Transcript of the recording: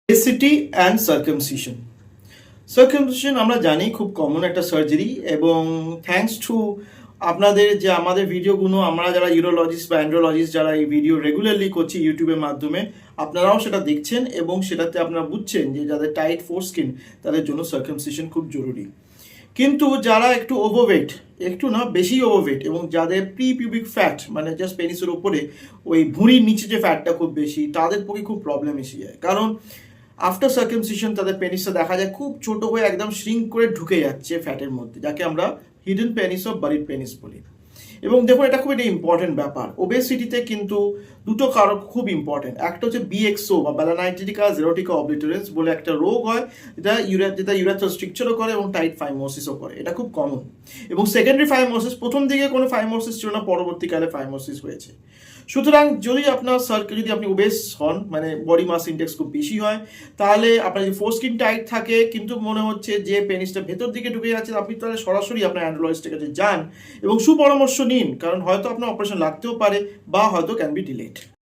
obesity and circumcision. Circumcision আমরা জানি খুব কমন একটা সার্জারি এবং থ্যাঙ্কস টু আপনাদের যে আমাদের ভিডিওগুলো আমরা যারা ইউরোলজিস্ট বা অ্যান্ড্রোলজিস্ট যারা এই ভিডিও রেগুলারলি করছি ইউটিউবের মাধ্যমে আপনারাও সেটা দেখছেন এবং সেটাতে আপনারা বুঝছেন যে যাদের টাইট ফোর স্কিন তাদের জন্য সার্কামসিশন খুব জরুরি। কিন্তু যারা একটু ওভারওয়েট, একটু না বেশি ওভারওয়েট এবং যাদের প্রি পিউবিক ফ্যাট মানে জাস্ট পেনিসের উপরে ওই ভুঁড়ির নিচে যে ফ্যাটটা খুব বেশি তাদের পক্ষে খুব প্রবলেম এসে যায়। কারণ আফটার সার্কামসিশন তাদের পেনিসটা দেখা যায় খুব ছোট হয়ে একদম শ্রিঙ্ক করে ঢুকে যাচ্ছে ফ্যাটের মধ্যে, যাকে আমরা hidden penis of buried penis বলি। এবং দেখুন এটা খুব একটা ইম্পর্টেন্ট ব্যাপার। ওবেসিটিতে কিন্তু দুটো কারণ খুব ইম্পর্টেন্ট। একটা হচ্ছে বিএক্সও বা ব্যালানাইটিকা জেরোটিকা অবলিটারেন্স বলে একটা রোগ হয় যেটা ইউরেথ্রাল স্ট্রিকচারও করে এবং টাইট ফাইমোসিসও করে। এটা খুব কমন। এবং সেকেন্ডারি ফাইমোসিস, প্রথম দিকে কোনো ফাইমোসিস ছিল না, পরবর্তীকালে ফাইমোসিস হয়েছে। সুতরাং যদি আপনি ওবেস হন মানে বডি মাস ইন্ডেক্স খুব বেশি হয়, তাহলে আপনার যদি ফোরস্কিন টাইট থাকে কিন্তু মনে হচ্ছে যে পেনিসটা ভেতর দিকে ঢুকে যাচ্ছে, আপনি তাহলে সরাসরি আপনার অ্যান্ড্রোলজিস্টের কাছে যান এবং সুপরামর্শ নিন, কারণ হয়তো আপনার অপারেশন লাগতেও পারে বা হয়তো ক্যান বি ডিলেড।